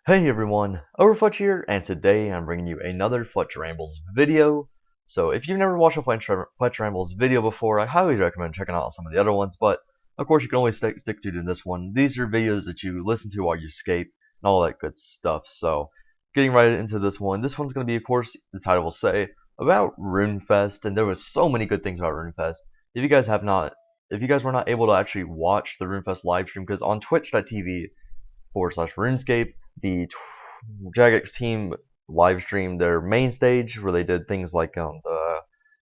Hey everyone, Overfletch here, and today I'm bringing you another Fletch Rambles video. So if you've never watched a Fletch Rambles video before, I highly recommend checking out some of the other ones, but of course you can always stick to this one. These are videos that you listen to while you skate, and all that good stuff. So getting right into this one's going to be, of course, the title will say, about Runefest, and there was so many good things about Runefest. If you guys were not able to actually watch the Runefest live stream, because on twitch.tv/RuneScape, the Jagex team live streamed their main stage where they did things like the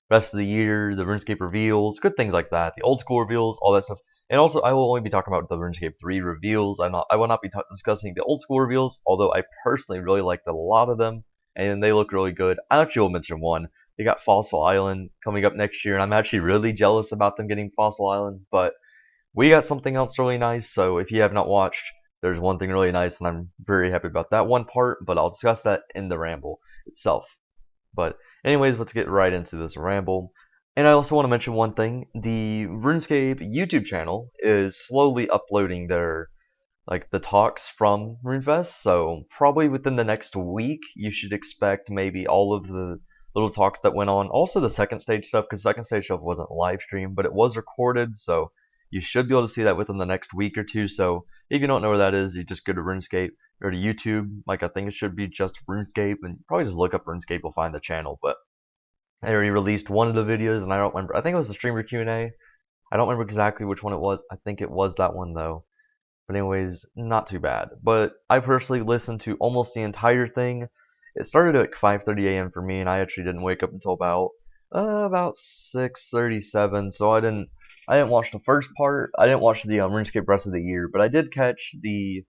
rest of the year, the RuneScape reveals, good things like that, the old school reveals, all that stuff. And also, I will only be talking about the RuneScape 3 reveals. I will not be discussing the old school reveals, although I personally really liked a lot of them, and they look really good. I actually will mention one. They got Fossil Island coming up next year, and I'm actually really jealous about them getting Fossil Island, but we got something else really nice, so if you have not watched, there's one thing really nice, and I'm very happy about that one part, but I'll discuss that in the ramble itself. But anyways, let's get right into this ramble. And I also want to mention one thing. The RuneScape YouTube channel is slowly uploading the talks from Runefest, so probably within the next week, you should expect maybe all of the little talks that went on. Also the second stage stuff, because second stage stuff wasn't live streamed, but it was recorded, so you should be able to see that within the next week or two. So if you don't know where that is, you just go to RuneScape or to YouTube. Like, I think it should be just RuneScape, and probably just look up RuneScape, you'll find the channel. But I already released one of the videos, and I don't remember. I think it was the streamer Q&A. I don't remember exactly which one it was. I think it was that one though. But anyways, not too bad. But I personally listened to almost the entire thing. It started at 5:30 a.m. for me, and I actually didn't wake up until about 6:37. So I didn't watch the first part. I didn't watch the RuneScape rest of the year, but I did catch the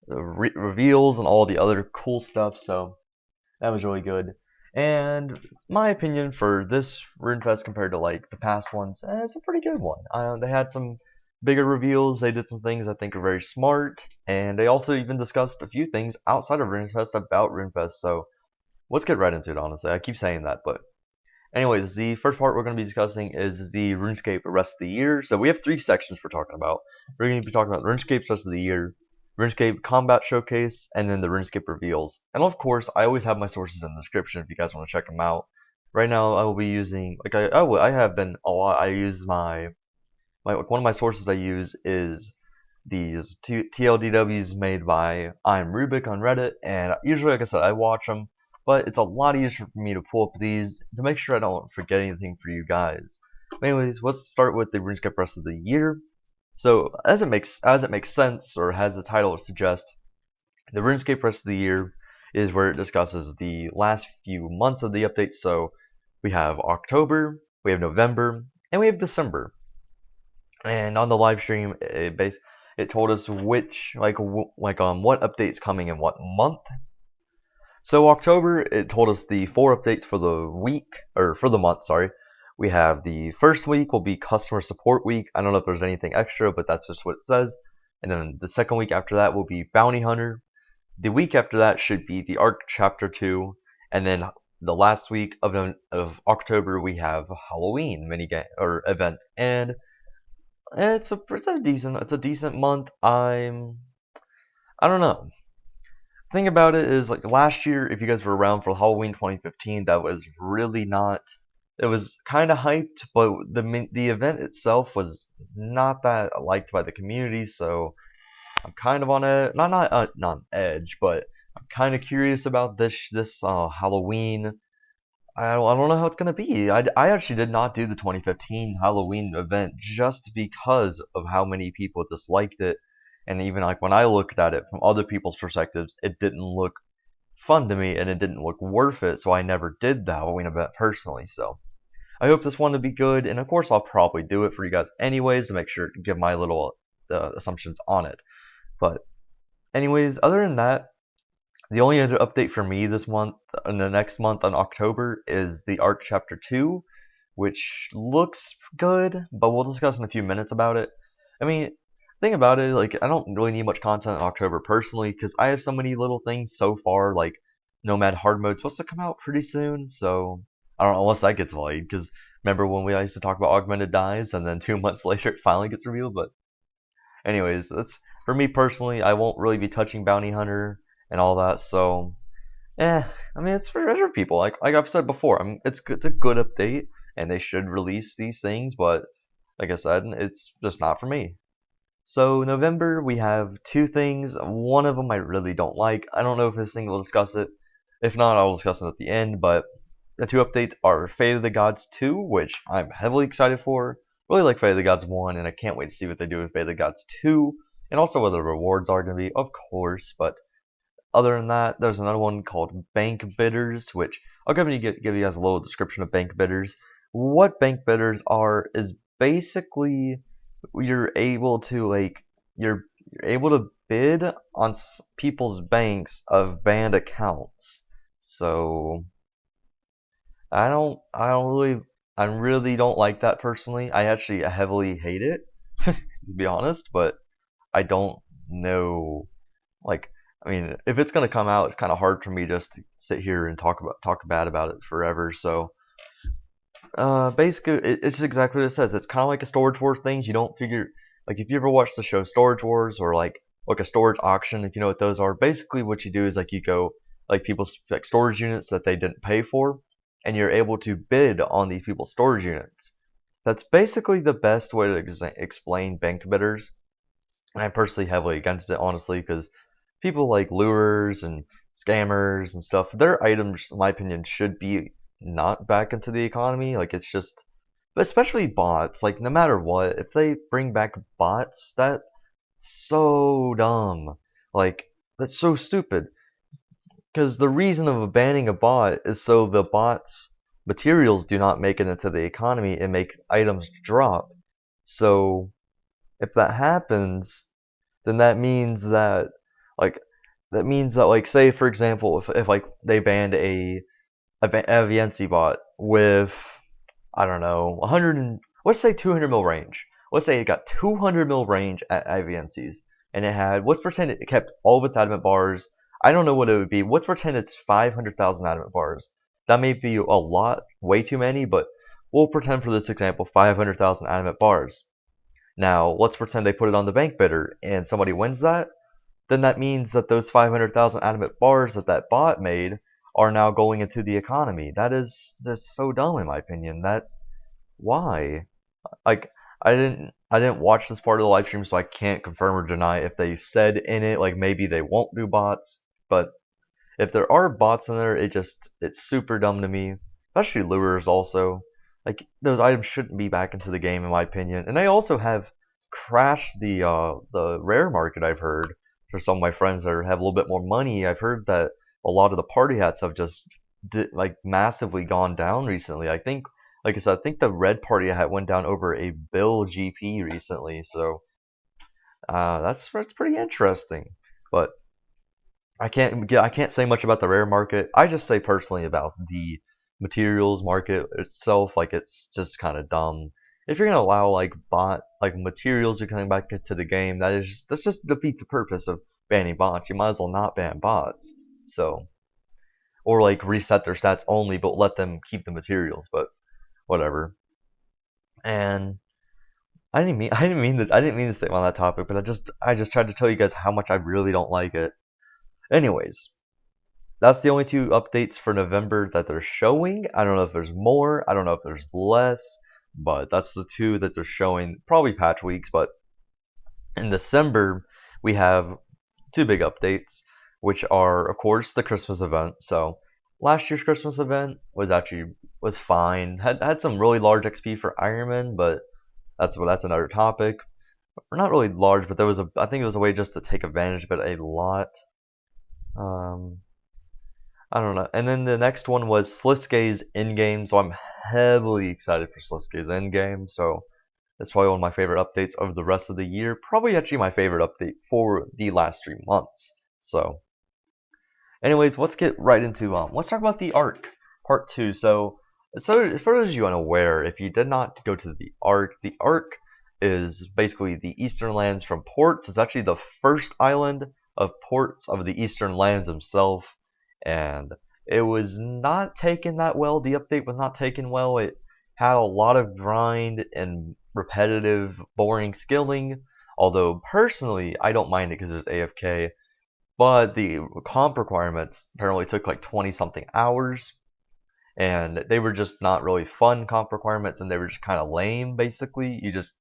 reveals and all the other cool stuff. So that was really good. And my opinion for this Runefest compared to like the past ones, it's a pretty good one. They had some bigger reveals. They did some things I think are very smart, and they also even discussed a few things outside of Runefest about Runefest. So let's get right into it. Honestly, I keep saying that, but anyways, the first part we're going to be discussing is the RuneScape rest of the year. So we have three sections we're talking about. We're going to be talking about RuneScape's rest of the year, RuneScape Combat Showcase, and then the RuneScape Reveals. And of course, I always have my sources in the description if you guys want to check them out. Right now, I will be using, I have been a lot. I use one of my sources I use is these TLDWs made by I'm Rubik on Reddit, and usually, like I said, I watch them, but it's a lot easier for me to pull up these to make sure I don't forget anything for you guys. Anyways, let's start with the RuneScape rest of the year. So as it makes sense, or as the title suggests, the RuneScape rest of the year is where it discusses the last few months of the updates. So we have October, we have November, and we have December. And on the live stream, it told us what updates coming in what month. So October, it told us the 4 updates for the week, or for the month, sorry. We have the first week will be Customer Support Week. I don't know if there's anything extra, but that's just what it says. And then the second week after that will be Bounty Hunter. The week after that should be the Arc Chapter 2. And then the last week of October, we have Halloween minigame or event. And it's a decent month. I don't know. Thing about it is, like, last year, if you guys were around for Halloween 2015, that was really not. It was kind of hyped, but the event itself was not that liked by the community. So I'm kind of on a not on edge, but I'm kind of curious about this Halloween. I don't know how it's gonna be. I actually did not do the 2015 Halloween event just because of how many people disliked it, and even like when I looked at it from other people's perspectives, it didn't look fun to me and it didn't look worth it. So I never did the Halloween event personally. So I hope this one to be good, and of course I'll probably do it for you guys anyways to make sure to give my little assumptions on it. But anyways, other than that, the only other update for me this month, and the next month on October, is the Arc Chapter 2, which looks good, but we'll discuss in a few minutes about it. I mean, thing about it, like, I don't really need much content in October personally, because I have so many little things so far, like Nomad Hard Mode supposed to come out pretty soon, so I don't know, unless that gets delayed, because remember when we used to talk about Augmented Dies, and then 2 months later it finally gets revealed, but anyways, that's for me personally. I won't really be touching Bounty Hunter and all that. So, I mean, it's for other people. Like I've said before, it's a good update, and they should release these things. But like I said, it's just not for me. So November, we have two things. One of them I really don't like. I don't know if this thing will discuss it. If not, I'll discuss it at the end. But the two updates are Fate of the Gods 2, which I'm heavily excited for. Really like Fate of the Gods 1, and I can't wait to see what they do with Fate of the Gods 2, and also what the rewards are going to be, of course. But other than that, there's another one called Bank Bidders, which I'll give you guys a little description of Bank Bidders. What Bank Bidders are is basically you're able to you're able to bid on people's banks of banned accounts. So I really don't like that personally. I actually heavily hate it, to be honest. But I don't know, like, I mean, if it's gonna come out, it's kind of hard for me just to sit here and talk bad about it forever. So basically, it's exactly what it says. It's kind of like a Storage Wars things. You don't figure, like, if you ever watch the show Storage Wars, or like a storage auction, if you know what those are. Basically, what you do is like you go like people's like storage units that they didn't pay for, and you're able to bid on these people's storage units. That's basically the best way to explain bank bidders. And I'm personally heavily against it, honestly, because people like lurers and scammers and stuff, their items, in my opinion, should be not back into the economy. Like, it's just, especially bots. Like, no matter what, if they bring back bots, that's so dumb. Like, that's so stupid. Because the reason of banning a bot is so the bot's materials do not make it into the economy and make items drop. So, if that happens, then like like say for example if like they banned a Aviency bot with I don't know 100 and let's say 200 mil range. Let's say it got 200 mil range at Aviencies, and it had, let's pretend it kept all of its adamant bars. I don't know what it would be. Let's pretend it's 500,000 adamant bars. That may be a lot, way too many, but we'll pretend for this example 500,000 adamant bars. Now, let's pretend they put it on the bank bidder and somebody wins that. Then that means that those 500,000 adamant bars that that bot made are now going into the economy. That is just so dumb in my opinion. That's why. Like, I didn't watch this part of the live stream, so I can't confirm or deny if they said in it like maybe they won't do bots. But if there are bots in there, it's super dumb to me. Especially lures also. Like, those items shouldn't be back into the game in my opinion. And they also have crashed the rare market, I've heard. For some of my friends that have a little bit more money, I've heard that a lot of the party hats have just like massively gone down recently. I think, like I said, I think the red party hat went down over a bill GP recently. So that's pretty interesting. But I can't say much about the rare market. I just say personally about the materials market itself, like it's just kind of dumb. If you're gonna allow like materials to come back into the game, that just defeats the purpose of banning bots. You might as well not ban bots. So, or like reset their stats only, but let them keep the materials. But whatever. And I didn't mean to stay on that topic, but I just tried to tell you guys how much I really don't like it. Anyways, that's the only two updates for November that they're showing. I don't know if there's more. I don't know if there's less. But that's the two that they're showing. Probably patch weeks. But in December, we have two big updates, which are, of course, the Christmas event. So last year's Christmas event was fine. Had some really large XP for Ironman, but that's another topic. Not really large, but I think it was a way just to take advantage of it a lot. I don't know. And then the next one was Sliske's in-game, so I'm heavily excited for Sliske's in-game. So that's probably one of my favorite updates over the rest of the year. Probably actually my favorite update for the last 3 months. So, anyways, let's get right into let's talk about the Ark Part 2. So for those of you unaware, if you did not go to the Ark is basically the Eastern Lands from Ports. It's actually the first island of Ports of the Eastern Lands himself. And it was not taken that well. The update was not taken well. It had a lot of grind and repetitive, boring skilling. Although personally, I don't mind it because there's AFK. but the comp requirements apparently took like 20 something hours, and they were just not really fun comp requirements, and they were just kind of lame. Basically, you just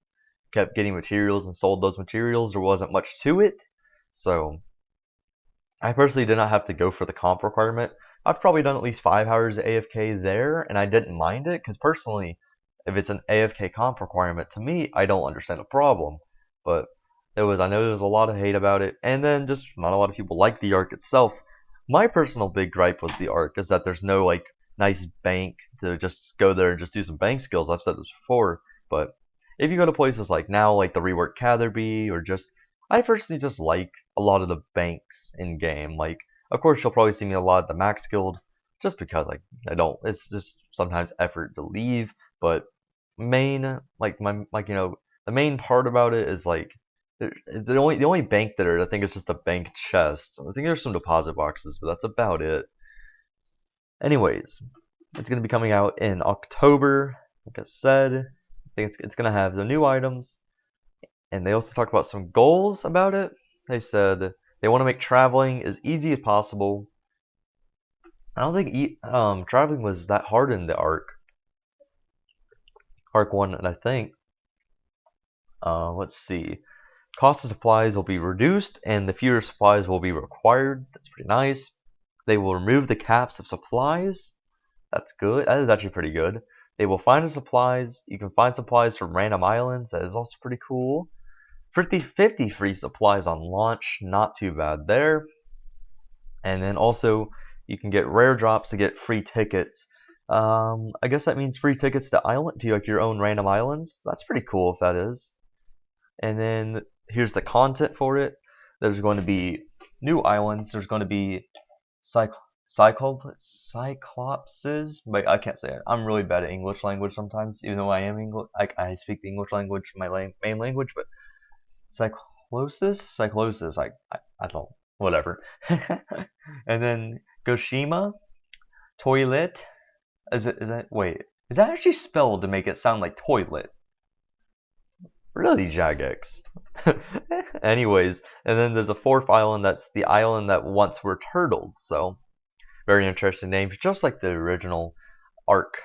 kept getting materials and sold those materials. There wasn't much to it, so I personally did not have to go for the comp requirement. I've probably done at least 5 hours of AFK there, and I didn't mind it, because personally, if it's an AFK comp requirement, to me, I don't understand the problem. But I know there's a lot of hate about it, and then just not a lot of people like the arc itself. My personal big gripe with the arc is that there's no like nice bank to just go there and just do some bank skills. I've said this before, but if you go to places like now, like the reworked Catherby, or just I personally just like a lot of the banks in game. Like, of course, you'll probably see me a lot at the Max Guild, just because I don't. It's just sometimes effort to leave. But main, the main part about it is like the only bank there. I think is just the bank chests. I think there's some deposit boxes, but that's about it. Anyways, it's gonna be coming out in October. Like I said, I think it's gonna have the new items. And they also talked about some goals about it. They said they want to make traveling as easy as possible. I don't think traveling was that hard in the arc 1, and I think let's see, cost of supplies will be reduced, and the fewer supplies will be required. That's pretty nice. They will remove the caps of supplies. That's good. That is actually pretty good. They will find the supplies. You can find supplies from random islands. That is also pretty cool. 50/50 free supplies on launch, not too bad there. And then also you can get rare drops to get free tickets. I guess that means free tickets to like your own random islands. That's pretty cool if that is. And then here's the content for it. There's going to be new islands. There's going to be cyclopses, but I can't say it. I'm really bad at English language sometimes, even though I am English. I speak the English language, my main language, but cyclosis, I don't, whatever. And then Goshima, toilet, is that actually spelled to make it sound like toilet? Really, Jagex? Anyways, and then there's a 4th island, that's the island that once were turtles, so very interesting names, just like the original arc.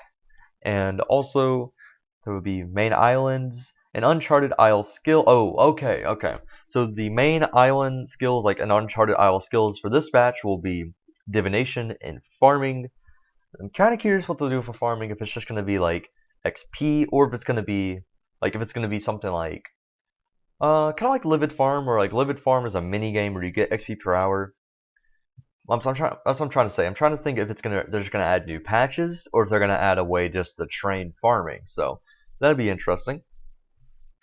And also, there will be main islands, an Uncharted Isle skill. Oh, okay. So the main island skills, like an Uncharted Isle skills for this batch, will be divination and farming. I'm kind of curious what they'll do for farming. If it's just gonna be like XP, or if it's gonna be something like kind of like Livid Farm, or like Livid Farm is a mini game where you get XP per hour. That's what I'm trying to say. I'm trying to think if they're just gonna add new patches, or if they're gonna add a way just to train farming. So that'd be interesting.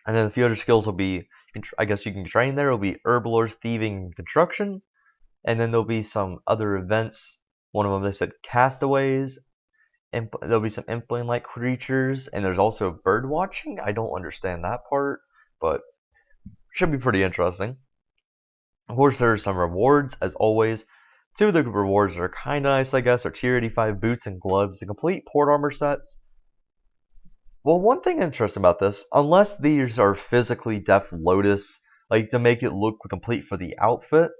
And then a few other skills will be, I guess you can train there. It'll be herblore, thieving, and construction. And then there'll be some other events. One of them, they said castaways. And there'll be some implant-like creatures. And there's also bird watching. I don't understand that part, but should be pretty interesting. Of course, there are some rewards, as always. 2 of the rewards are kind of nice, I guess, are tier 85 boots and gloves, the complete port armor sets. Well, one thing interesting about this, unless these are physically Def Lotus, like to make it look complete for the outfit,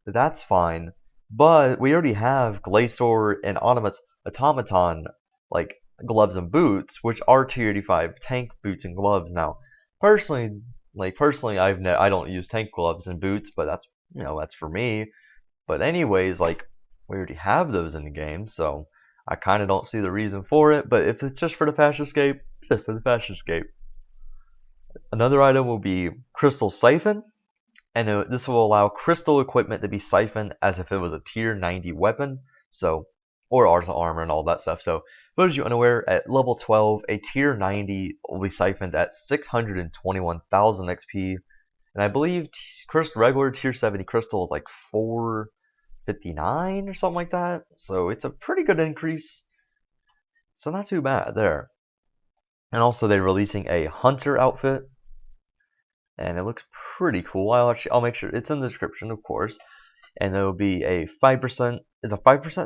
that's fine. But we already have Glacior and Automaton, like gloves and boots, which are tier 85 tank boots and gloves. Now, personally, I don't use tank gloves and boots, but that's for me. But anyways, like we already have those in the game, so I kind of don't see the reason for it. But if it's just for the Fashion Escape, just for the Fashion Escape. Another item will be Crystal Siphon, and this will allow crystal equipment to be siphoned as if it was a tier 90 weapon, so, or armor and all that stuff. So, for those of you unaware, at level 12, a tier 90 will be siphoned at 621,000 XP, and I believe regular tier 70 crystal is like 459 or something like that, so it's a pretty good increase. So not too bad there. And also they're releasing a hunter outfit, and it looks pretty cool. I'll make sure it's in the description, of course. And there will be a 5%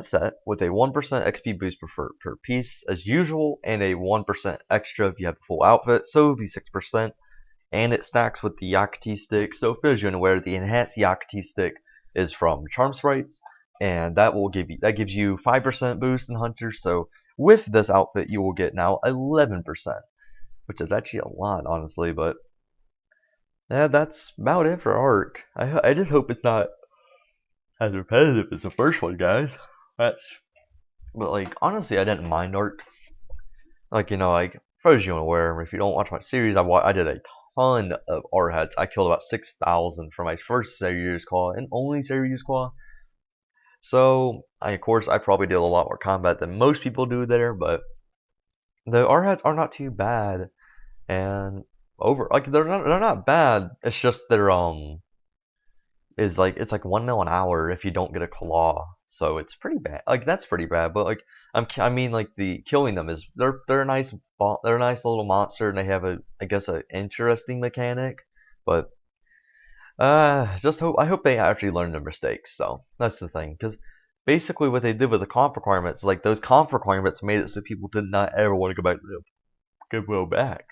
set with a 1% XP boost per piece as usual, and a 1% extra if you have the full outfit, so it will be 6%. And it stacks with the Yakti stick. So if you're unaware, the enhanced Yakti stick is from Charm Sprites, and that gives you 5% boost in Hunters. So with this outfit, you will get now 11%, which is actually a lot, honestly. But yeah, that's about it for Arc. I just hope it's not as repetitive as the first one, guys. But like honestly, I didn't mind Arc. Like like for those you unaware, if you don't watch my series, I did a ton of art hats. I killed about 6,000 for my first serious call and only serious call. So of course I probably did a lot more combat than most people do there, but the art hats are not too bad. And they're not bad. It's just it's like 1 mil an hour if you don't get a claw. So it's pretty bad. Like that's pretty bad. But like I mean like the killing them is they're a nice little monster, and they have I guess a interesting mechanic. But I hope they actually learn their mistakes. So that's the thing, because basically what they did with the comp requirements, like those comp requirements made it so people did not ever want to go back.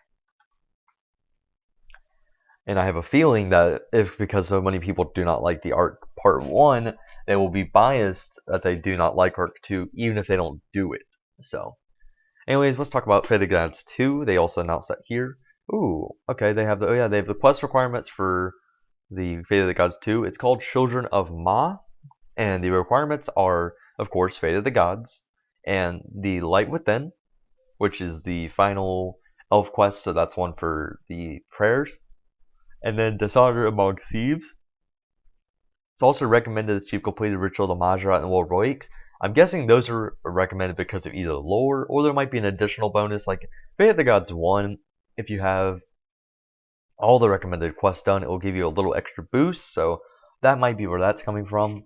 And I have a feeling that because so many people do not like the Arc Part 1, they will be biased that they do not like Arc 2, even if they don't do it. So, anyways, let's talk about Fate of the Gods 2. They also announced that here. Ooh, okay, they have the quest requirements for the Fate of the Gods 2. It's called Children of Ma, and the requirements are, of course, Fate of the Gods, and the Light Within, which is the final elf quest, so that's one for the prayers. And then Dishonor Among Thieves. It's also recommended that you complete the Ritual of the Majra and World Roiks. I'm guessing those are recommended because of either lore, or there might be an additional bonus, like Fate of the Gods 1. If you have all the recommended quests done, it will give you a little extra boost, so that might be where that's coming from.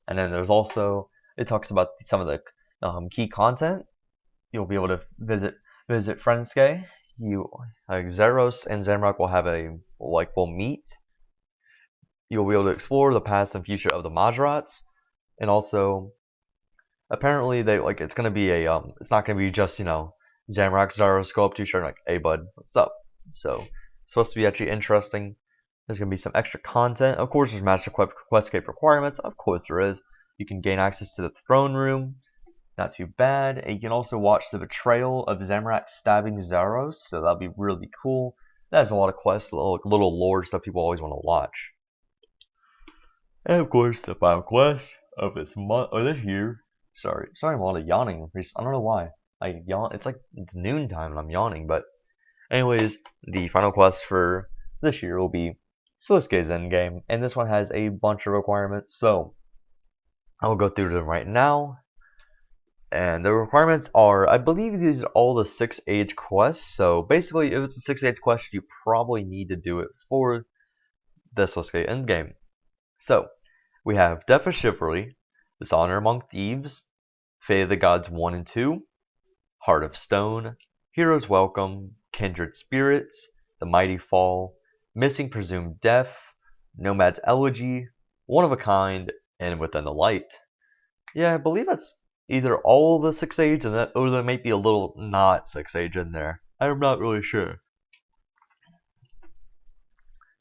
And then there's also, it talks about some of the key content. You'll be able to visit Friendske. Zeros and Zamrock will meet. You'll be able to explore the past and future of the Majrats, and also apparently it's gonna be it's not gonna be just Zamrock, Zeros go up to each other like, hey bud, what's up? So it's supposed to be actually interesting. There's gonna be some extra content. Of course, there's Master Questscape requirements. Of course there is. You can gain access to the throne room. Not too bad. And you can also watch the betrayal of Zamrock stabbing Zaros, so that'll be really cool. That has a lot of quests, little lore stuff people always want to watch. And of course, the final quest of this year. Sorry, I'm all yawning. I don't know why. I yawn. It's noontime and I'm yawning. But anyways, the final quest for this year will be Sliske's Endgame, and this one has a bunch of requirements. So I will go through them right now. And the requirements are, I believe these are all the 6 age quests. So basically, if it's a 6 age quest, you probably need to do it for the Sliske's Endgame. So we have Death of Chivalry, Dishonor Among Thieves, Fate of the Gods 1 and 2, Heart of Stone, Hero's Welcome, Kindred Spirits, The Mighty Fall, Missing Presumed Death, Nomad's Elegy, One of a Kind, and Within the Light. Yeah, I believe that's either all the 6 age or there might be a little not 6 age in there. I'm not really sure.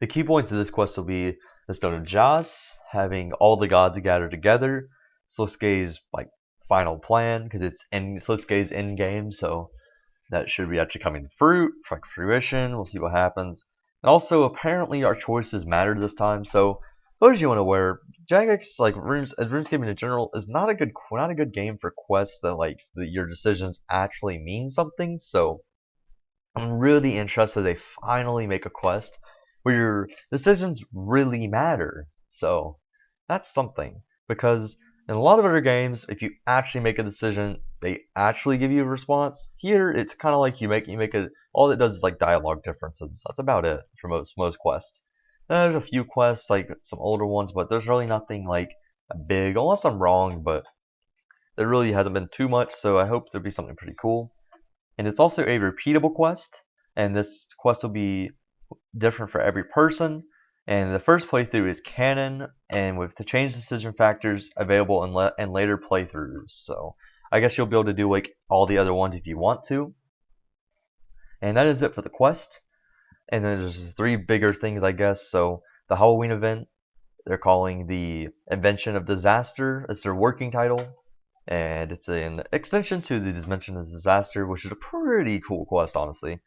The key points of this quest will be the Stone of Jas, having all the gods gathered together, Sliske's final plan, because it's in Sliske's end game, so that should be actually coming to fruition. We'll see what happens. And also, apparently, our choices matter this time. So, those of you unaware, Jagex, RuneScape in general, is not a good game for quests that your decisions actually mean something. So, I'm really interested they finally make a quest where your decisions really matter. So, that's something, because in a lot of other games, if you actually make a decision, they actually give you a response. Here, it's kind of like you make all it does is dialogue differences. That's about it for most quests. There's a few quests, some older ones, but there's really nothing big, unless I'm wrong, but there really hasn't been too much, so I hope there'll be something pretty cool. And it's also a repeatable quest, and this quest will be different for every person. And the first playthrough is canon, and with the change decision factors available in later playthroughs. So I guess you'll be able to do all the other ones if you want to. And that is it for the quest. And then there's 3 bigger things, I guess. So the Halloween event, they're calling the Invention of Disaster. It's their working title, and it's an extension to the Dimension of Disaster, which is a pretty cool quest, honestly.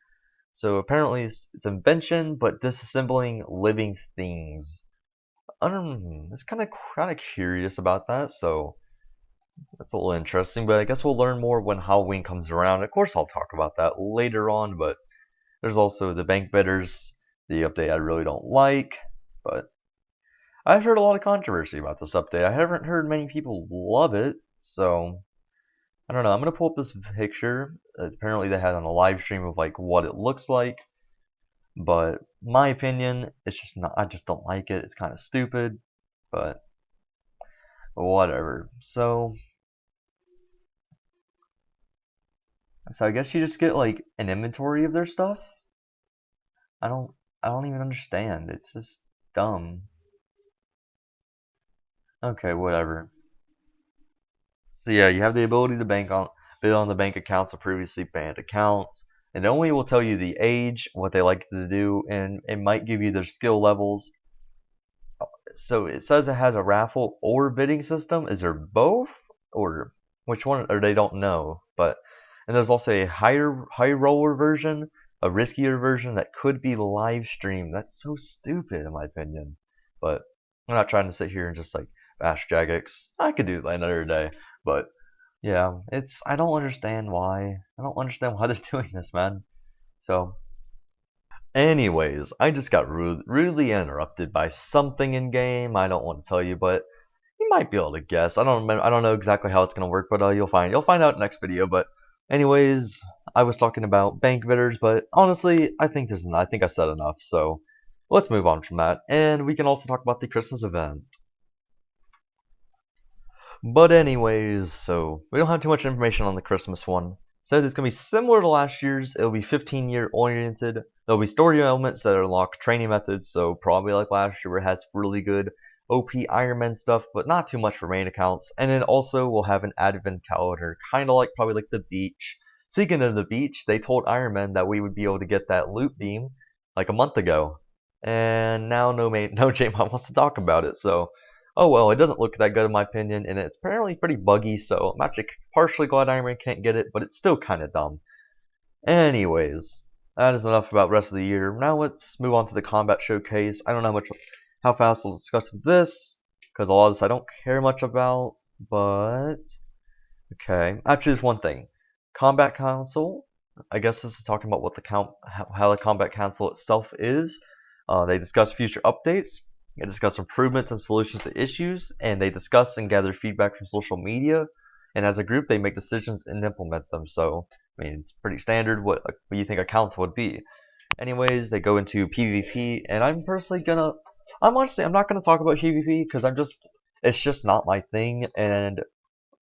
So apparently it's invention, but disassembling living things. I don't. It's kind of curious about that. So that's a little interesting. But I guess we'll learn more when Halloween comes around. Of course, I'll talk about that later on. But there's also the bank bidders, the update I really don't like. But I've heard a lot of controversy about this update. I haven't heard many people love it. So I don't know. I'm gonna pull up this picture. Apparently, they had on a live stream of like what it looks like. But my opinion, it's just not. I just don't like it. It's kind of stupid, but whatever. So I guess you just get like an inventory of their stuff. I don't. I don't even understand. It's just dumb. Okay, whatever. So yeah, you have the ability to bid on the bank accounts of previously banned accounts. And it only will tell you the age, what they like to do, and it might give you their skill levels. So it says it has a raffle or bidding system. Is there both, or which one? Or they don't know. But and there's also a high roller version, a riskier version that could be live streamed. That's so stupid in my opinion. But I'm not trying to sit here and just like bash Jagex. I could do that another day. But yeah, I don't understand why. I don't understand why they're doing this, man. So anyways, I just got rudely interrupted by something in game. I don't want to tell you, but you might be able to guess. I don't know exactly how it's gonna work, but you'll find out next video. But anyways, I was talking about bank bidders, but honestly, I think I said enough. So let's move on from that, and we can also talk about the Christmas event. But anyways, so we don't have too much information on the Christmas one. Said it's going to be similar to last year's. It'll be 15-year oriented. There'll be story elements that unlock training methods, so probably like last year where it has really good OP Ironman stuff, but not too much for main accounts. And then also we'll have an advent calendar, kind of like probably like the beach. Speaking of the beach, they told Ironman that we would be able to get that loot beam like a month ago. And now no J-Mod wants to talk about it, so oh well, it doesn't look that good in my opinion, and it's apparently pretty buggy, so I'm actually partially glad Ironman can't get it, but it's still kind of dumb. Anyways, that is enough about the rest of the year. Now let's move on to the combat showcase. I don't know how fast we'll discuss this, because a lot of this I don't care much about, but okay. Actually, there's one thing. Combat console. I guess this is talking about what how the combat console itself is. They discuss future updates. They discuss improvements and solutions to issues, and they discuss and gather feedback from social media. And as a group, they make decisions and implement them. So, I mean, it's pretty standard what you think a council would be. Anyways, they go into PvP, and I'm not gonna talk about PvP because it's just not my thing, and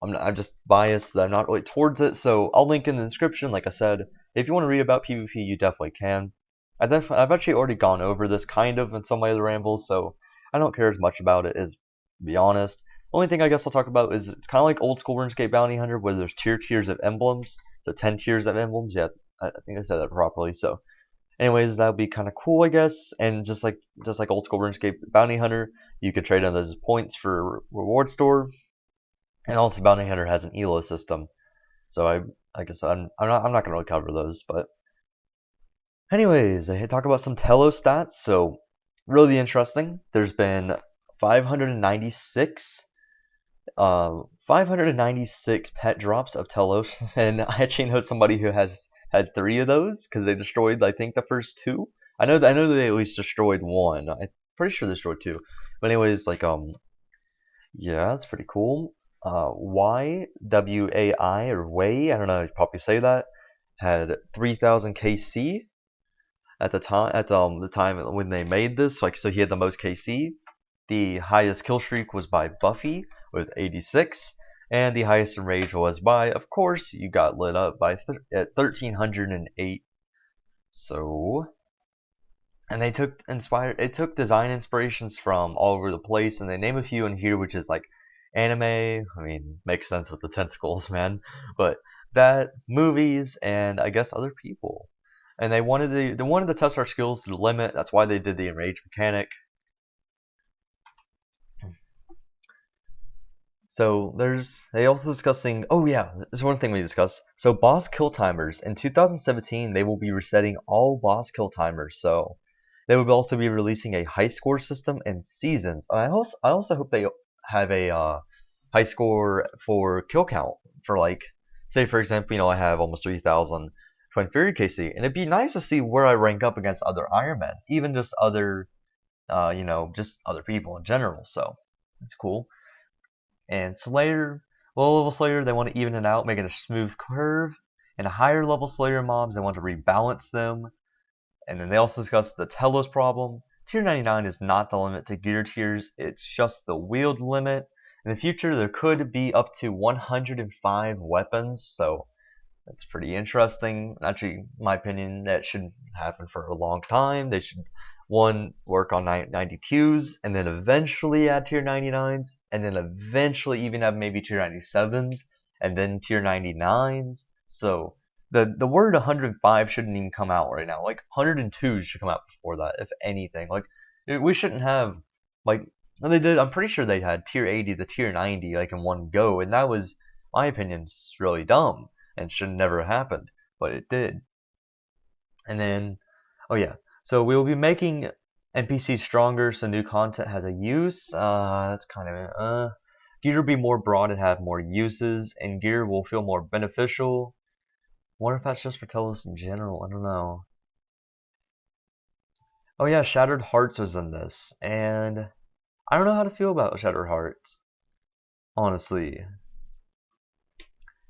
I'm just biased that I'm not really towards it. So I'll link in the description. Like I said, if you want to read about PvP, you definitely can. I've actually already gone over this kind of in some of my other rambles, so I don't care as much about it as, to be honest. Only thing I guess I'll talk about is it's kind of like old school RuneScape Bounty Hunter, where there's tiers of emblems. So 10 tiers of emblems. Yeah, I think I said that properly. So, anyways, that would be kind of cool, I guess. And just like old school RuneScape Bounty Hunter, you could trade on those points for reward store. And also, Bounty Hunter has an elo system. So I guess I'm not gonna really cover those, but. Anyways, I talk about some Telos stats. So, really interesting. There's been 596 pet drops of Telos, and I actually know somebody who has had 3 of those because they destroyed, I think, the first 2. I know that they at least destroyed 1. I'm pretty sure they destroyed 2. But anyways, like yeah, that's pretty cool. YWAI or Way, I don't know how you probably say that, had 3,000 KC at the time when they made this. Like, so he had the most KC. The highest kill streak was by Buffy with 86, and the highest in rage was by, of course, you got lit up by at 1,308. So, and they took design inspirations from all over the place, and they name a few in here, which is like anime. I mean, makes sense with the tentacles, man. But that movies and I guess other people, and they wanted to test our skills to the limit. That's why they did the enrage mechanic. So they also discussing, oh yeah, there's one thing we discussed. So boss kill timers in 2017, they will be resetting all boss kill timers. So they will also be releasing a high score system and seasons. And I also hope they have a high score for kill count for, like, say for example, I have almost 3,000 Twin Fury KC, and it'd be nice to see where I rank up against other Ironmen, even just other just other people in general. So it's cool. And Slayer, low level Slayer, they want to even it out, make it a smooth curve. And higher level Slayer mobs, they want to rebalance them. And then they also discussed the Telos problem. Tier 99 is not the limit to gear tiers, it's just the wield limit. In the future, there could be up to 105 weapons, so that's pretty interesting. Actually, in my opinion, that should happen for a long time. They should, one, work on 92s, and then eventually add tier 99s, and then eventually even have maybe tier 97s, and then tier 99s. So the word 105 shouldn't even come out right now. Like 102 should come out before that, if anything. Like we shouldn't have, like, well, they did. I'm pretty sure they had tier 80 to tier 90 like in one go, and that was, my opinion, really dumb and should never have happened, but it did. And then, oh yeah, so we will be making NPCs stronger, so new content has a use. That's kind of gear will be more broad and have more uses, and gear will feel more beneficial. I wonder if that's just for Telos in general. I don't know. Oh yeah, Shattered Hearts was in this, and I don't know how to feel about Shattered Hearts, honestly.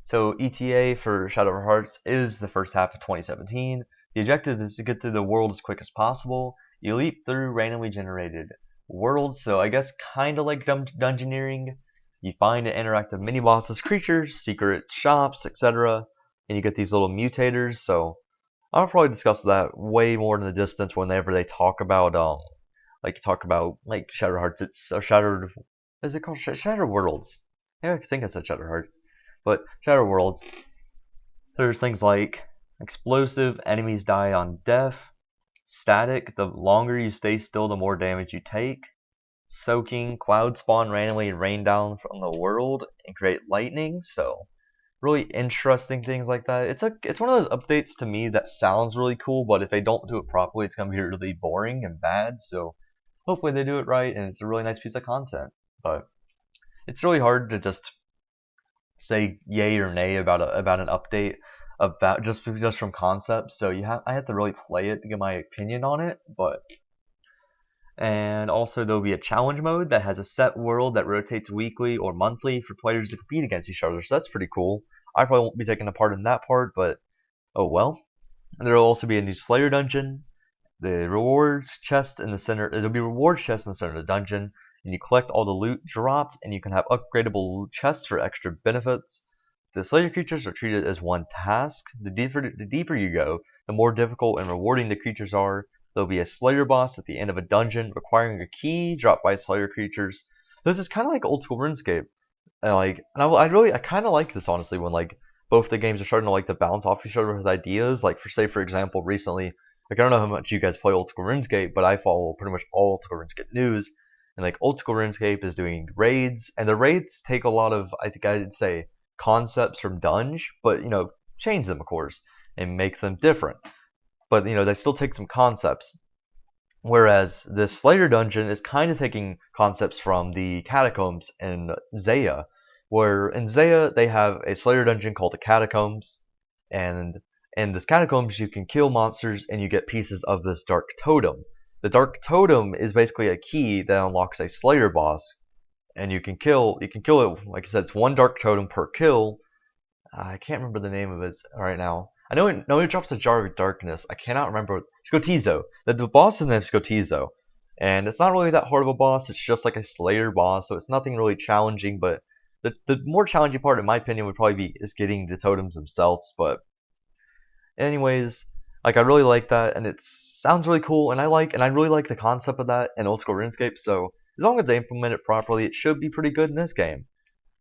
So ETA for Shadow of Hearts is the first half of 2017. The objective is to get through the world as quick as possible. You leap through randomly generated worlds, so I guess kind of like dungeoneering. You find and interact with mini-bosses, creatures, secrets, shops, etc. And you get these little mutators, so I'll probably discuss that way more in the distance whenever they talk about, like Shattered Hearts. It's Shattered, is it called Shattered Worlds? Yeah, I think I said Shattered Hearts. But Shadow Worlds, there's things like explosive, enemies die on death, static, the longer you stay still, the more damage you take, soaking, clouds spawn randomly and rain down from the world and create lightning. So really interesting things like that. It's one of those updates to me that sounds really cool, but if they don't do it properly, it's gonna be really boring and bad. So hopefully they do it right, and it's a really nice piece of content. But it's really hard to just say yay or nay about an update about just from concepts. So I have to really play it to get my opinion on it. And also there'll be a challenge mode that has a set world that rotates weekly or monthly for players to compete against each other. So that's pretty cool. I probably won't be taking a part in that part, but oh well. And there will also be a new Slayer dungeon. The rewards chest in the center. There'll be rewards chest in the center of the dungeon, and you collect all the loot dropped, and you can have upgradable chests for extra benefits. The Slayer creatures are treated as one task. The deeper you go, the more difficult and rewarding the creatures are. There'll be a Slayer boss at the end of a dungeon requiring a key dropped by Slayer creatures. This is kind of like old school RuneScape. And I kind of like this, honestly, when like both the games are starting to like to bounce off each other with ideas. Like for example, recently, like, I don't know how much you guys play old school RuneScape, but I follow pretty much all old school RuneScape news. And like old school RuneScape is doing raids, and the raids take a lot of, I think I'd say, concepts from Dunge, but change them, of course, and make them different. But they still take some concepts. Whereas this Slayer dungeon is kind of taking concepts from the catacombs in Zaya, where in Zaya they have a Slayer dungeon called the Catacombs, and in this Catacombs you can kill monsters and you get pieces of this Dark Totem. The Dark Totem is basically a key that unlocks a Slayer boss, and you can kill it. Like I said, it's one Dark Totem per kill. I can't remember the name of it right now. I know it drops a jar of darkness. I cannot remember. Scotizo. The boss is named Scotizo. And it's not really that hard of a boss. It's just like a Slayer boss, so it's nothing really challenging. But the more challenging part, in my opinion, would probably be is getting the totems themselves. But anyways, like, I really like that, and it sounds really cool, and I really like the concept of that in old school RuneScape. So as long as they implement it properly, it should be pretty good in this game.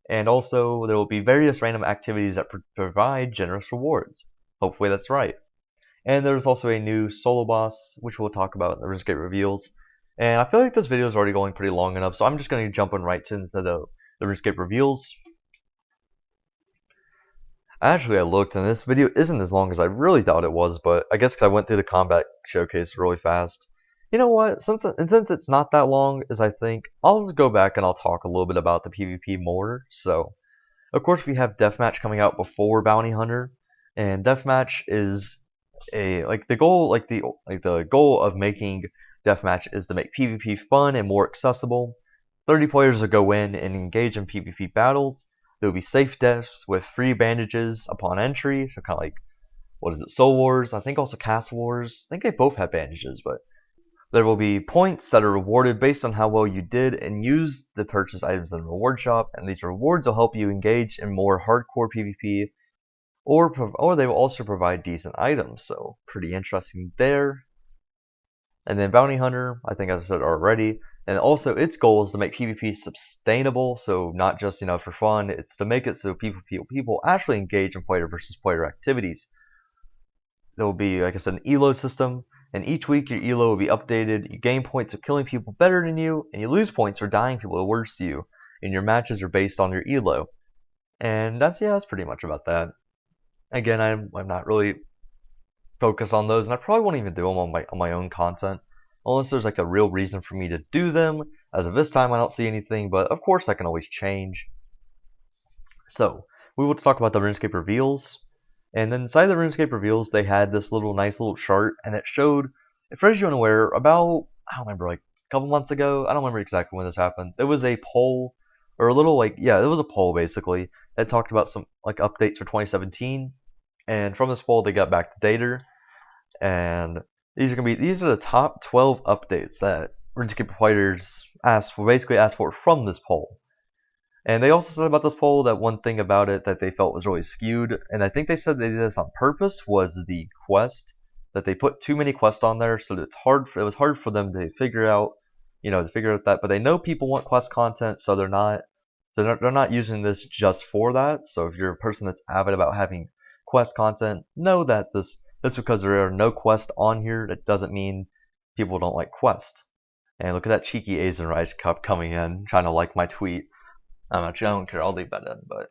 And also, there will be various random activities that provide generous rewards. Hopefully that's right. And there's also a new solo boss, which we'll talk about in the Runescape Reveals. And I feel like this video is already going pretty long enough, so I'm just going to jump in right to instead of the Runescape Reveals. Actually, I looked, and this video isn't as long as I really thought it was, but I guess because I went through the combat showcase really fast. You know what? Since it's not that long as I think, I'll just go back and I'll talk a little bit about the PvP more. So, of course, we have Deathmatch coming out before Bounty Hunter, and Deathmatch is the goal of making Deathmatch is to make PvP fun and more accessible. 30 players will go in and engage in PvP battles. There will be safe deaths with free bandages upon entry. So kind of like, what is it, Soul Wars? I think also Castle Wars. I think they both have bandages, but there will be points that are rewarded based on how well you did and use the purchase items in the reward shop. And these rewards will help you engage in more hardcore PvP, or they will also provide decent items. So pretty interesting there. And then Bounty Hunter, I think I've said already. And also, its goal is to make PvP sustainable, so not just for fun. It's to make it so people actually engage in player versus player activities. There will be, like I said, an elo system, and each week your elo will be updated. You gain points for killing people better than you, and you lose points for dying people worse than you. And your matches are based on your elo. And that's pretty much about that. Again, I'm not really focused on those, and I probably won't even do them on my own content. Unless there's like a real reason for me to do them. As of this time, I don't see anything, but of course that can always change. So, we will talk about the Runescape Reveals. And then inside the Runescape Reveals, they had this nice little chart, and it showed, if you're unaware, about, I don't remember, like a couple months ago, I don't remember exactly when this happened, there was a poll, or a little it was a poll basically, that talked about some updates for 2017. And from this poll, they got back the data, and these are the top 12 updates that RuneScape players basically asked for from this poll. And they also said about this poll that one thing about it that they felt was really skewed, and I think they said they did this on purpose, was the quest, that they put too many quests on there, so that it was hard for them to figure out that. But they know people want quest content, so they're not using this just for that. So if you're a person that's avid about having quest content, know that just because there are no quests on here, that doesn't mean people don't like quest. And look at that cheeky Asian Rice Cup coming in, trying to like my tweet. I don't care, I'll leave that in. But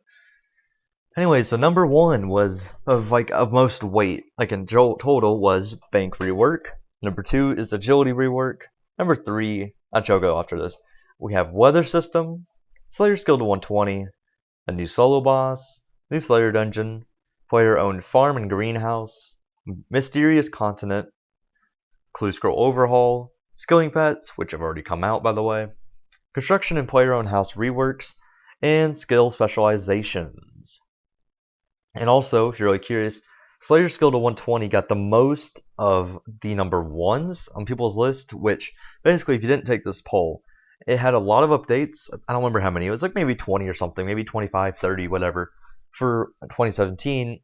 anyway, so number one was of most weight, in total, was bank rework. Number two is agility rework. Number three, actually I'll go after this. We have weather system, Slayer skill to 120, a new solo boss, new Slayer dungeon, player-owned farm and greenhouse, mysterious continent, clue scroll overhaul, skilling pets, which have already come out by the way, construction and player-owned house reworks, and skill specializations. And also, if you're really curious, Slayer skill to 120 got the most of the number ones on people's list, which basically, if you didn't take this poll, it had a lot of updates. I don't remember how many. It was maybe 20 or something, maybe 25, 30, whatever, for 2017.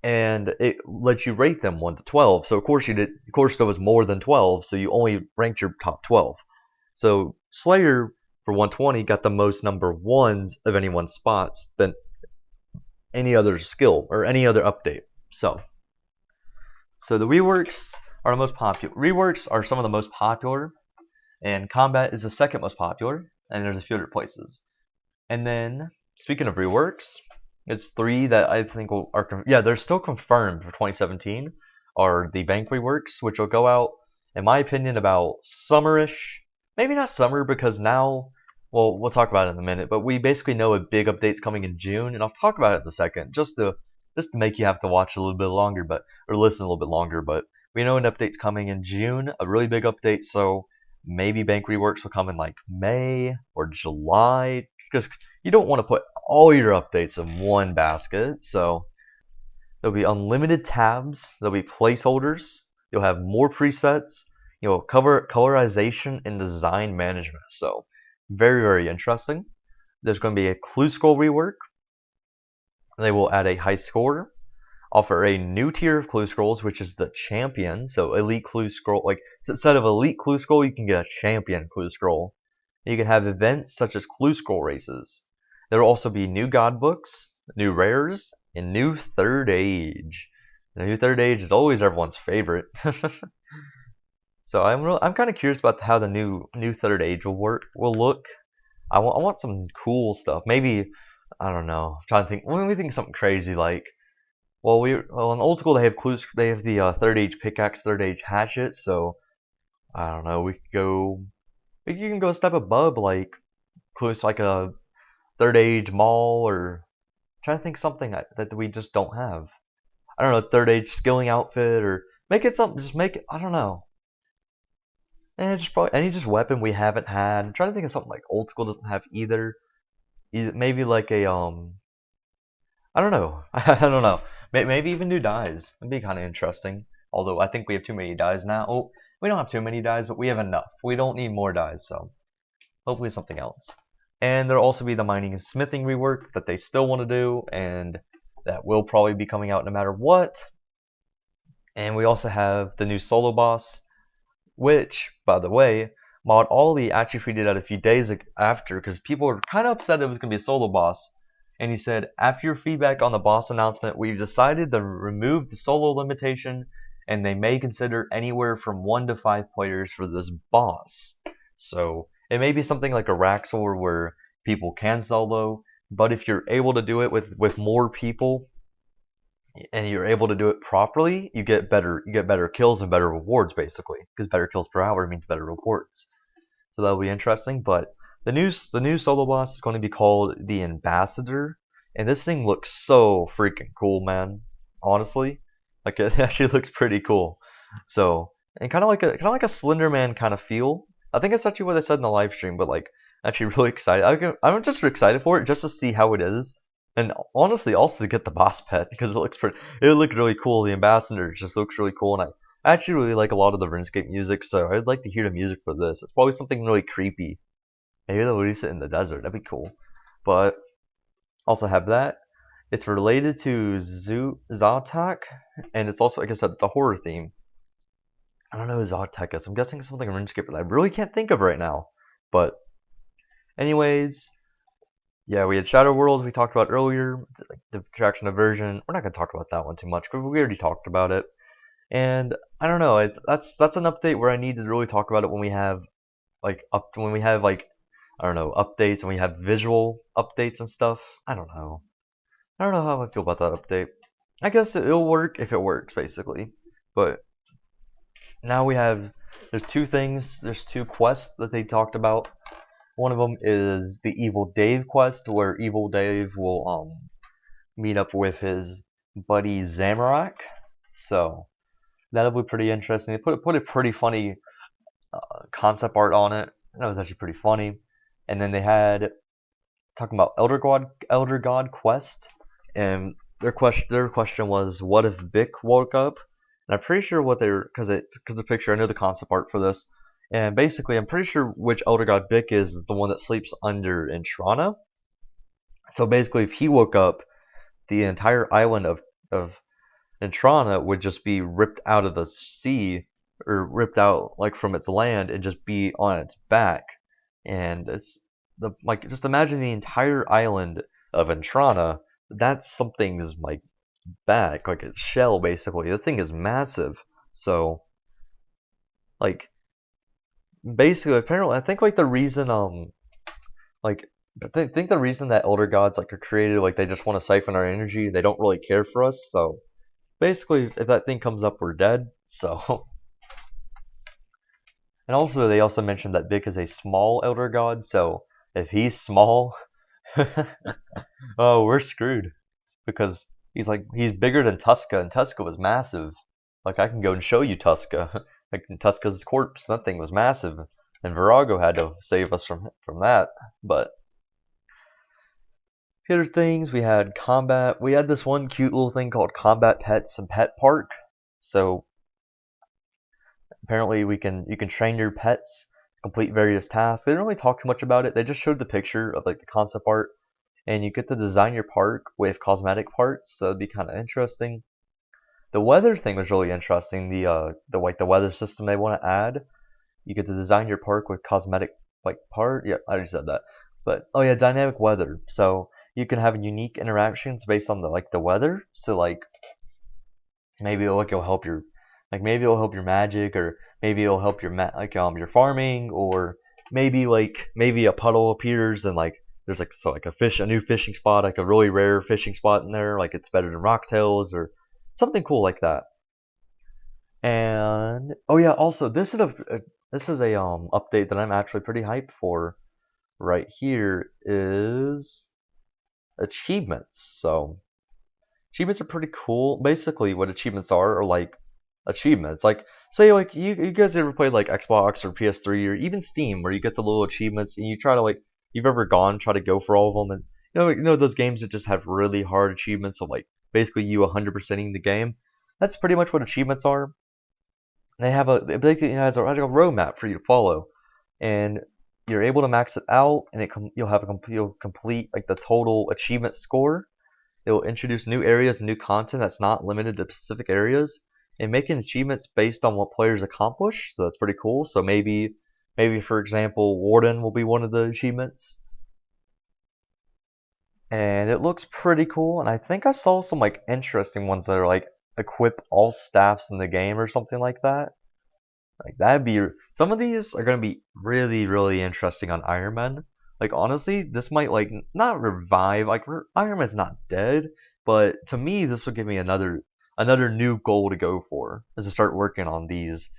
And it lets you rate them 1 to 12. So of course there was more than 12, so you only ranked your top 12. So Slayer for 120 got the most number ones of anyone's spots than any other skill or any other update. So the reworks are the most popular. Reworks are some of the most popular, and combat is the second most popular, and there's a few other places. And then, speaking of reworks, it's three that I think they're still confirmed for 2017, are the bank reworks, which will go out, in my opinion, about summerish. Maybe not summer, because now, well, we'll talk about it in a minute, but we basically know a big update's coming in June, and I'll talk about it in a second, just to make you have to watch a little bit longer, or listen a little bit longer, but we know an update's coming in June, a really big update, so maybe bank reworks will come in May or July, because you don't want to put all your updates in one basket. So there'll be unlimited tabs, there'll be placeholders, you'll have more presets, you'll cover colorization and design management. So very, very interesting. There's going to be a clue scroll rework. They will add a high score, offer a new tier of clue scrolls, which is the champion. So elite clue scroll, instead of elite clue scroll, you can get a champion clue scroll. You can have events such as clue scroll races. There will also be new god books, new rares, and new third age. The new third age is always everyone's favorite. So I'm kind of curious about how the new third age will look. I want some cool stuff. Maybe I don't know. I'm trying to think. When we think something crazy like, well in old school they have clues. They have the third age pickaxe, third age hatchet. So I don't know. We could go. We can go a step above, like clues like a third age maul, or trying to think something that we just don't have. I don't know, third age skilling outfit, or make it something. Just make it. I don't know. And just probably any just weapon we haven't had. I'm trying to think of something like old school doesn't have either. Maybe like a I don't know. I don't know. Maybe even new dyes. It'd be kind of interesting. Although I think we have too many dyes now. Oh, we don't have too many dyes, but we have enough. We don't need more dyes, so hopefully something else. And there'll also be the mining and smithing rework that they still want to do, and that will probably be coming out no matter what. And we also have the new solo boss, which, by the way, Mod Ollie actually tweeted out a few days after because people were kind of upset it was going to be a solo boss. And he said, after your feedback on the boss announcement, we've decided to remove the solo limitation and they may consider anywhere from 1 to 5 players for this boss. So it may be something like a Raxor where people can solo, but if you're able to do it with more people and you're able to do it properly, you get better kills and better rewards basically, because better kills per hour means better rewards. So that'll be interesting. But the new solo boss is going to be called the Ambassador, and this thing looks so freaking cool, man. Honestly, like it actually looks pretty cool. So and kind of like a Slender Man kind of feel. I think that's actually what I said in the live stream, but like actually really excited. I'm just excited for it just to see how it is. And honestly, also to get the boss pet because it looked really cool. The ambassador just looks really cool, and I actually really like a lot of the RuneScape music, so I'd like to hear the music for this. It's probably something really creepy. Maybe they'll release it in the desert. That'd be cool. But also have that. It's related to Zotak, and it's also, like I said, it's a horror theme. I don't know who Zotak is. I'm guessing something in RuneScape that I really can't think of right now. But anyways, yeah, we had Shadow Worlds we talked about earlier. It's like the attraction aversion. We're not gonna talk about that one too much because we already talked about it. And I don't know. That's an update where I need to really talk about it when we have like I don't know updates and we have visual updates and stuff. I don't know. I don't know how I feel about that update. I guess it'll work if it works basically. But now we have there's two things. There's two quests that they talked about. One of them is the Evil Dave quest, where Evil Dave will meet up with his buddy Zamorak. So that'll be pretty interesting. They put a pretty funny concept art on it. That was actually pretty funny. And then they had talking about Elder God quest, and their question was, what if Bick woke up? And I'm pretty sure what they're because the picture I know the concept art for this. And basically, I'm pretty sure which Elder God Bick is the one that sleeps under Intrana. So basically, if he woke up, the entire island of Intrana would just be ripped out of the sea, or ripped out like from its land, and just be on its back. And it's just imagine the entire island of Intrana. That's something's like back, like its shell basically. The thing is massive. So like basically, apparently, I think like the reason like think the reason that elder gods like are created, like they just want to siphon our energy. They don't really care for us. So basically, if that thing comes up, we're dead. So and also they also mentioned that Vic is a small elder god. So if he's small, oh, we're screwed because he's bigger than Tuska, and Tuska was massive. Like I can go and show you Tuska. Like Tuska's corpse, that thing was massive, and Virago had to save us from that. But other things, we had combat. We had this one cute little thing called Combat Pets and Pet Park. So apparently you can train your pets, complete various tasks. They didn't really talk too much about it. They just showed the picture of like the concept art, and you get to design your park with cosmetic parts. So it'd be kind of interesting. The weather thing was really interesting. The weather system they want to add. You get to design your park with cosmetic part. Yeah, I already said that. But oh yeah, dynamic weather. So you can have unique interactions based on the weather. So like maybe it'll help your magic, or maybe it'll help your your farming, or maybe a puddle appears and like there's like a new fishing spot, like a really rare fishing spot in there, like it's better than rocktails or something cool like that. And oh yeah, also this is a update that I'm actually pretty hyped for right here is achievements. So achievements are pretty cool. Basically, what achievements are like achievements. Like say like you guys ever played like Xbox or PS3 or even Steam where you get the little achievements and you try to like you've ever gone try to go for all of them and you know those games that just have really hard achievements of like basically you 100%ing the game. That's pretty much what achievements are. They have a it basically has a roadmap for you to follow, and you're able to max it out, and you'll complete like the total achievement score. It will introduce new areas and new content that's not limited to specific areas, and making achievements based on what players accomplish. So that's pretty cool. So maybe for example, Warden will be one of the achievements, and it looks pretty cool. And I think I saw some like interesting ones that are like equip all staffs in the game or something like that. Like that'd be some of these are gonna be really interesting on Ironman. Like honestly, this might like not revive like Ironman's not dead, but to me this will give me another new goal to go for is to start working on these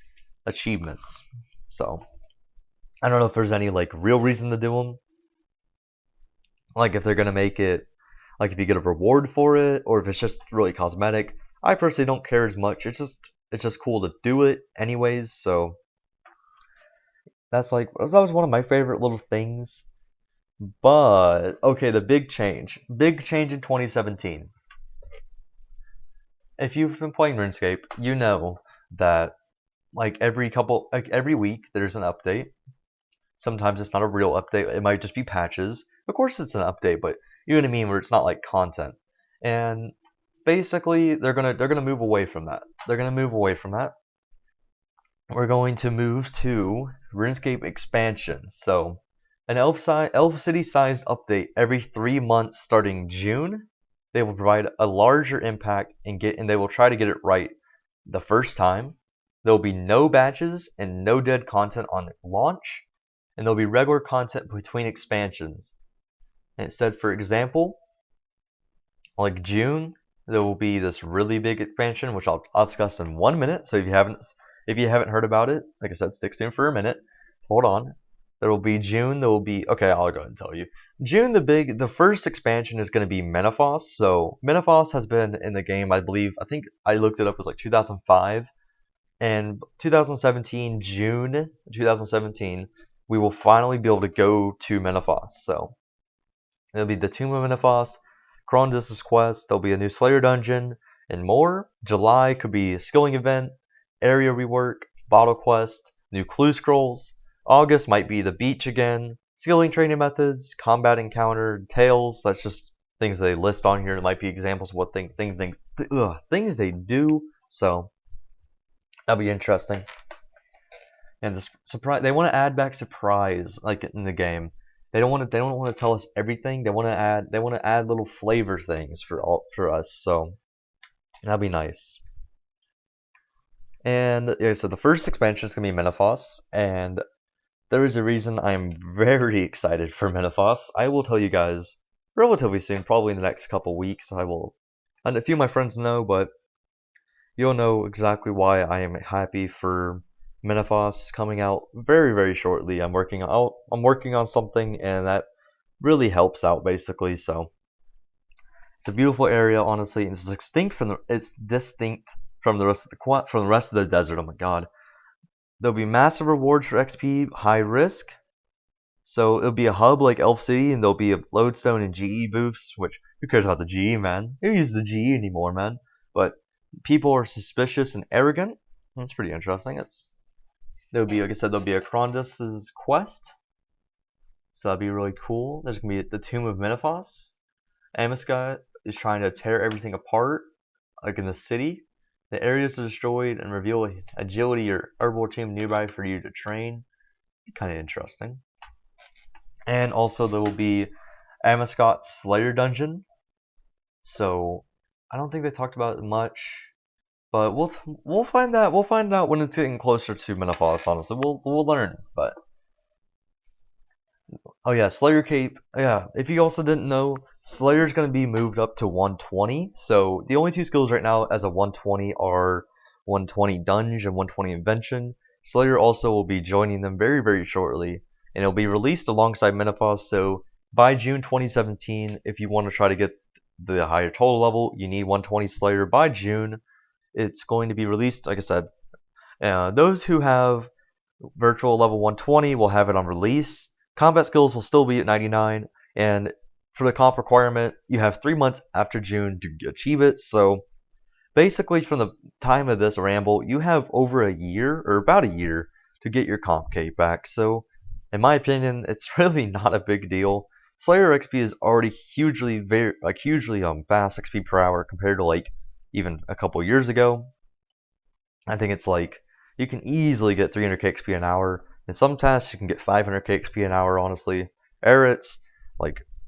achievements. So I don't know if there's any like real reason to do them. Like if they're gonna make it like if you get a reward for it or if it's just really cosmetic. I personally don't care as much. It's just cool to do it anyways. So that was one of my favorite little things. But okay, the big change in 2017. If you've been playing RuneScape, you know that like every week there's an update. Sometimes it's not a real update. It might just be patches. Of course it's an update, but you know what I mean where it's not like content. And basically they're gonna move away from that. They're gonna move away from that. We're going to move to RuneScape expansions. So an Elf City sized update every 3 months starting June. They will provide a larger impact and they will try to get it right the first time. There will be no batches and no dead content on launch, and there'll be regular content between expansions. And it said, for example, like June, there will be this really big expansion, which I'll discuss in 1 minute. So if you haven't heard about it, like I said, stick tuned for a minute. Hold on. There will be June. There will be okay. I'll go ahead and tell you. June, the first expansion is going to be Menethos. So Menethos has been in the game, I believe. I think I looked it up. It was like 2005 and 2017 June 2017. We will finally be able to go to Menethos. So it'll be the Tomb of Menethos, Corundus' quest. There'll be a new Slayer dungeon and more. July could be a skilling event, area rework, bottle quest, new clue scrolls. August might be the beach again, skilling training methods, combat encounter, tales. That's just things they list on here. It might be examples of what things they do. So that'll be interesting. And the surprise, they want to add back surprise like in the game. They don't want to tell us everything. They want to add little flavor things for us. So that'll be nice. And yeah, so the first expansion is gonna be Menethos, and there is a reason I'm very excited for Menethos. I will tell you guys relatively soon, probably in the next couple weeks. I will, and a few of my friends know, but you'll know exactly why I am happy for Menethos coming out very shortly. I'm working on something, and that really helps out basically. So it's a beautiful area, honestly. And it's distinct from the rest of the desert. Oh my god. There'll be massive rewards for XP, high risk. So it'll be a hub like Elf City, and there'll be a lodestone and GE boosts. Which who cares about the GE, man? Who uses the GE anymore, man? But people are suspicious and arrogant. That's pretty interesting. There'll be, like I said, there'll be a Corundus' quest. So that'll be really cool. There's gonna be the Tomb of Menethos. Amiscot is trying to tear everything apart, like in the city. The areas are destroyed and reveal agility or herbal team nearby for you to train. Kind of interesting. And also there will be Amiscot's Slayer dungeon. So I don't think they talked about it much, but we'll find out when it's getting closer to Menethos. Honestly, we'll learn. But Oh yeah, Slayer Cape. Yeah, if you also didn't know, Slayer's gonna be moved up to 120. So the only two skills right now as a 120 are 120 Dunge and 120 Invention. Slayer also will be joining them very, very shortly, and it'll be released alongside Menopause. So by June 2017, if you want to try to get the higher total level, you need 120 Slayer. By June, it's going to be released. Like I said, those who have Virtual level 120 will have it on release. Combat skills will still be at 99, and for the comp requirement, you have 3 months after June to achieve it. So basically, from the time of this ramble, you have over a year, or about a year, to get your comp cape back. So, in my opinion, it's really not a big deal. Slayer XP is already hugely fast XP per hour compared to like even a couple years ago. I think it's like you can easily get 300k XP an hour. In some tasks, you can get 500k XP an hour. Honestly, Erits,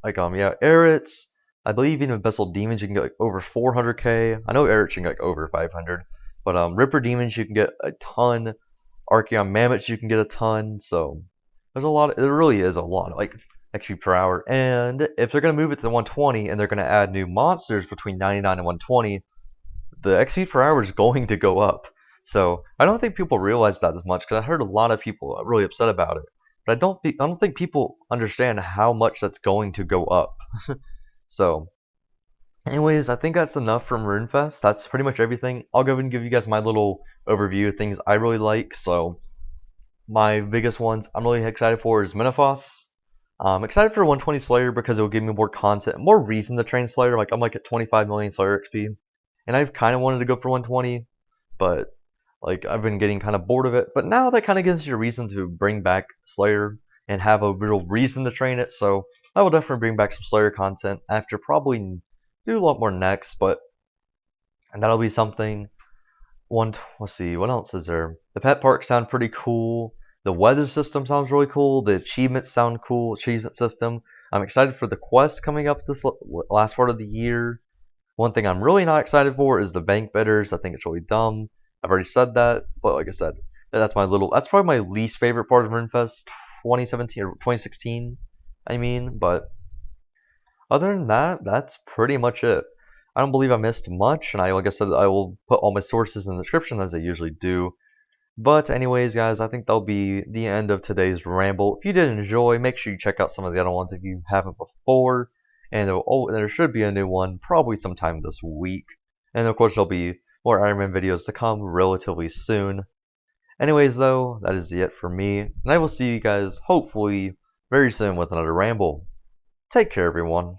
Erits. I believe even with Vessel Demons, you can get like over 400k. I know Erits you can get like over 500, but Ripper Demons you can get a ton. Archeon Mammoths you can get a ton. So there's a lot. There really is a lot of like XP per hour. And if they're gonna move it to 120 and they're gonna add new monsters between 99 and 120, the XP per hour is going to go up. So I don't think people realize that as much because I heard a lot of people really upset about it. But I don't think people understand how much that's going to go up. So, anyways, I think that's enough from Runefest. That's pretty much everything. I'll go ahead and give you guys my little overview of things I really like. So, my biggest ones I'm really excited for is Miniphos. I'm excited for 120 Slayer because it will give me more content, more reason to train Slayer. Like I'm like at 25 million Slayer XP, and I've kind of wanted to go for 120, but like I've been getting kind of bored of it. But now that kind of gives you a reason to bring back Slayer and have a real reason to train it. So I will definitely bring back some Slayer content after probably do a lot more next, but and that'll be something. Let's see, what else is there? The pet parks sound pretty cool. The weather system sounds really cool. The achievements sound cool. Achievement system. I'm excited for the quest coming up this last part of the year. One thing I'm really not excited for is the bank bidders. I think it's really dumb. I've already said that, but like I said, that's probably my least favorite part of Runefest 2017 or 2016. I mean, but other than that, that's pretty much it. I don't believe I missed much, and like I said, I will put all my sources in the description as I usually do. But anyways, guys, I think that'll be the end of today's ramble. If you did enjoy, make sure you check out some of the other ones if you haven't before. And there should be a new one probably sometime this week. And of course, there'll be more Ironman videos to come relatively soon. Anyways, though, that is it for me. And I will see you guys hopefully very soon with another ramble. Take care, everyone.